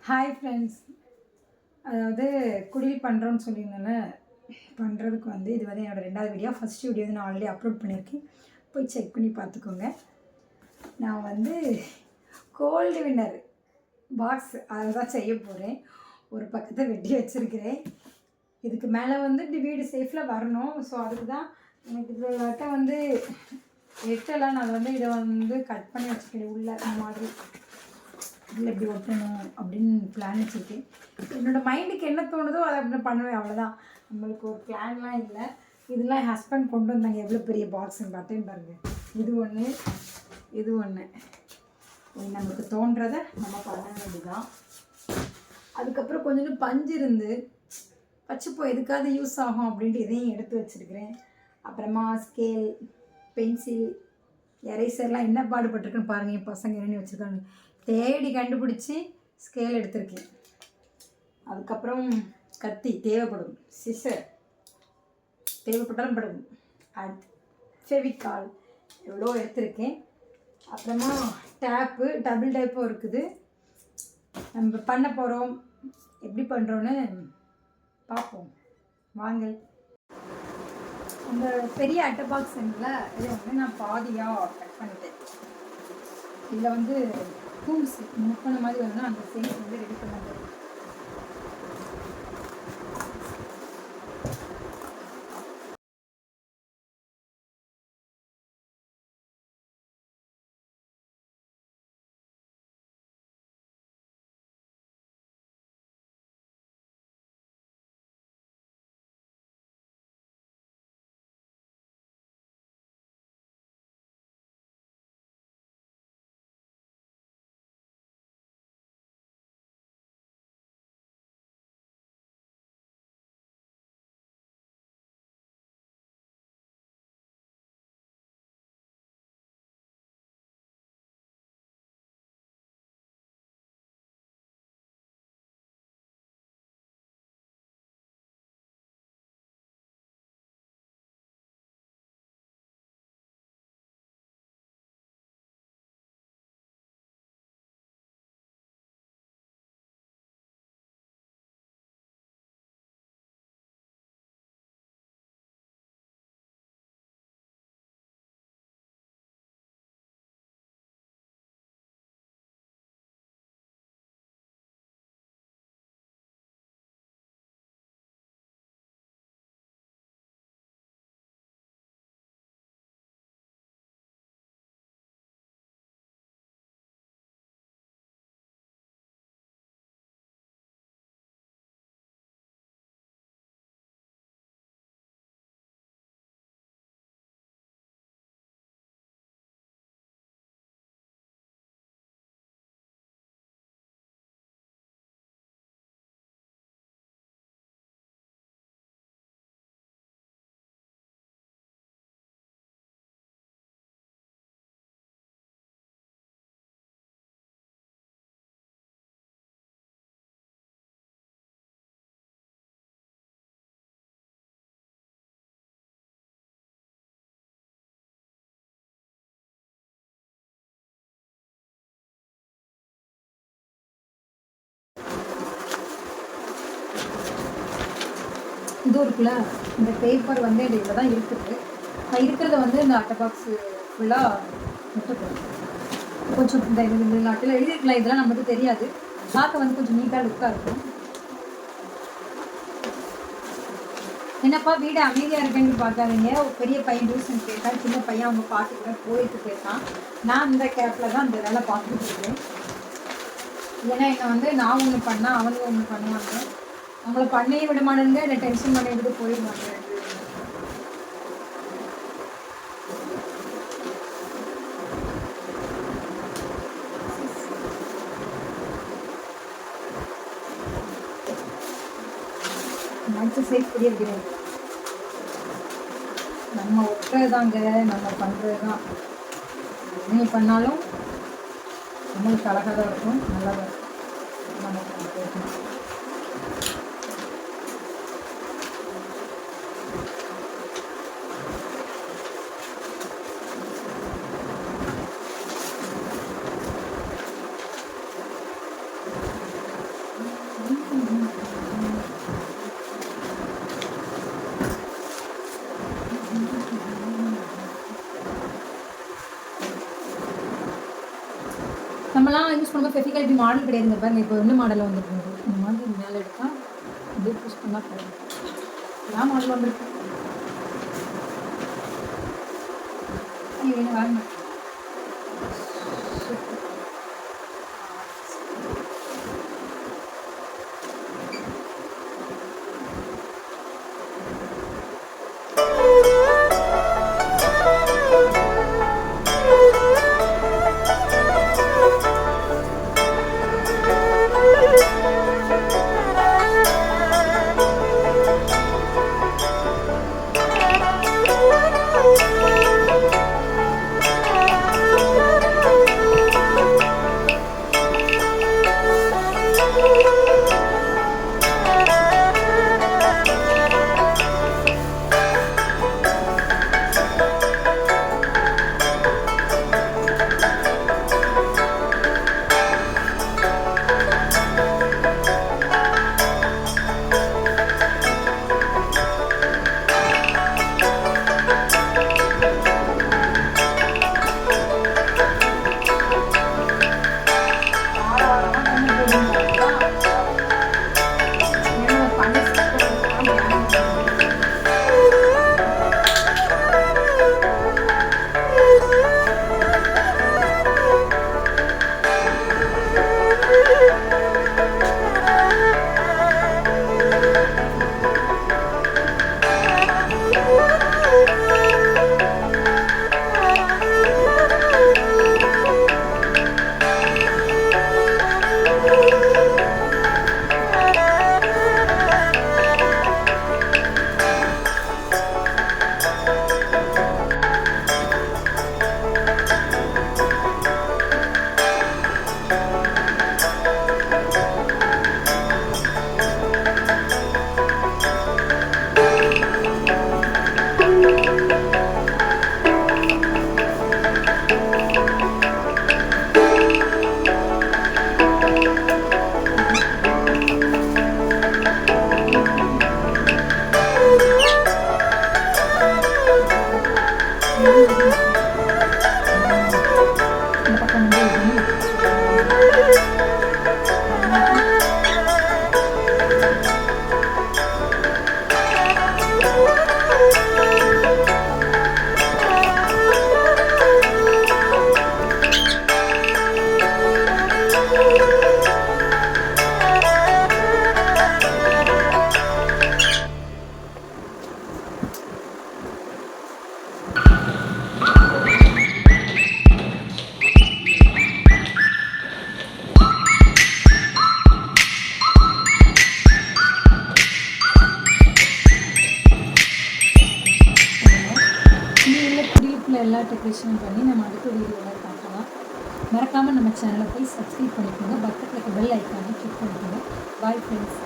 Hi friends. அதாவது குடில் பண்ணுறோன்னு சொல்லியிருந்தேன்ல, பண்ணுறதுக்கு வந்து இது வந்து என்னோடய 2வது வீடியோ. ஃபஸ்ட் வீடியோ வந்து நான் ஆல்ரெடி அப்லோட் பண்ணியிருக்கேன், போய் செக் பண்ணி பார்த்துக்கோங்க. நான் வந்து கோல்டு வின்னர் பாக்ஸ் அதை தான் செய்ய போகிறேன். ஒரு பக்கத்தை வெட்டி வச்சுருக்கிறேன். இதுக்கு மேலே வந்து இப்படி வீடு சேஃபில் வரணும். ஸோ அதுக்கு தான் எனக்கு இதில் அட்டை வந்து எட்டெல்லாம் நான் வந்து இதை வந்து கட் பண்ணி வச்சுக்கிறேன். உள்ள இந்த மாதிரி இல்லை இப்படி ஒட்டணும் அப்படின்னு பிளான் வச்சுருக்கேன். என்னோடய மைண்டுக்கு என்ன தோணுதோ அதை அப்படி பண்ணுவேன், அவ்வளோதான். நம்மளுக்கு ஒரு பிளான்லாம் இல்லை. இதெல்லாம் என் ஹஸ்பண்ட் கொண்டு வந்தாங்க. எவ்வளோ பெரிய பாக்ஸுன்னு பார்த்தேன்னு பாருங்கள். இது ஒன்று, இது ஒன்று. நம்மளுக்கு தோன்றதை நம்ம பண்ண வேண்டியதான். அதுக்கப்புறம் கொஞ்சம் பஞ்சு இருந்து வச்சுப்போ எதுக்காவது யூஸ் ஆகும் அப்படின்ட்டு இதையும் எடுத்து வச்சுருக்கிறேன். அப்புறமா ஸ்கேல், பென்சில், எரேசர்லாம் என்ன பாடுபட்டிருக்குன்னு பாருங்கள். என் பசங்க என்னென்னு வச்சுருக்காங்க தேடி கண்டுபிடிச்சி ஸ்கேல் எடுத்திருக்கேன். அதுக்கப்புறம் கத்தி தேவைப்படும், சிசர் தேவைப்பட்டாலும் படும், ஃபெவிகால் எவ்வளோ எடுத்திருக்கேன். அப்புறமா டேப்பு, டபுள் டேப்பும் இருக்குது. நம்ம பண்ண போகிறோம், எப்படி பண்ணுறோன்னு பார்ப்போம் வாங்க. அந்த பெரிய அட்டை பாக்ஸ் இருக்குல்ல, இதை வந்து நான் பாதியாக கட் பண்ணிட்டேன். இதில் வந்து பூம்ஸ் முக்கின மாதிரி வந்து அந்த சென்ஸ் வந்து ரெடி பண்ணது. இதுவும் இருக்குல்ல, இந்த பேப்பர் வந்து இதில் தான் இருக்குது. இருக்கிறத வந்து இந்த அட்டை பாக்ஸு ஃபுல்லாக விட்டுப்போம். கொஞ்சம் இந்த இந்த அட்டையில் எழுதிருக்கலாம், இதெல்லாம் நமக்கு தெரியாது. பார்க்க வந்து கொஞ்சம் நீட்டாக லுக்காக இருக்கும். என்னப்பா வீடு அமைதியாக இருக்கேன்னு பார்க்காதீங்க. ஒரு பெரிய பையன் டியூஷன் போயிருக்கான், சின்ன பையன் அவங்க பாட்டுக்கிட்ட போயிட்டு போயிருக்கான். நான் இந்த கேப்பில் தான் அந்த வேலை பார்த்துட்டு இருக்கேன். ஏன்னா என்னை வந்து நான் ஒன்று பண்ணால் அவங்க ஒன்று பண்ணுவாங்க. அவங்கள பண்ணையே விட மாட்டேங்க, இல்லை டென்ஷன் பண்ணிட்டு போயிடுவாங்க. மனசு சேஃப் புரிய வைக்கிறேன். நம்ம ஒட்டுறதாங்க, நம்ம பண்ணுறது தான். என்ன பண்ணாலும் நம்மளுக்கு அழகாக தான் இருக்கும், நல்லா தான் இருக்கும். நம்ம பேசணும். நம்மலாம் யூஸ் பண்ணும்போது ஃபெவிகால் இப்படி மாடல் கிடையாது பாருங்க. இப்போ என்ன மாடலில் வந்துருக்கு இந்த மாதிரி மேலே எடுத்தால் அப்படியே யூஸ் பண்ணால் போதும். எல்லா மாடலும் வந்துருக்கு. என்ன வாங்க எல்லா டெக்கரேஷனும் பண்ணி நம்ம அடுத்த வீடியோவில் பார்க்கலாம். மறக்காமல் நம்ம சேனலை போய் சப்ஸ்கிரைப் பண்ணிக்கோங்க. பக்கத்தில் இருக்க பெல் ஐக்கானை கிளிக் பண்ணிக்கோங்க. Bye friends.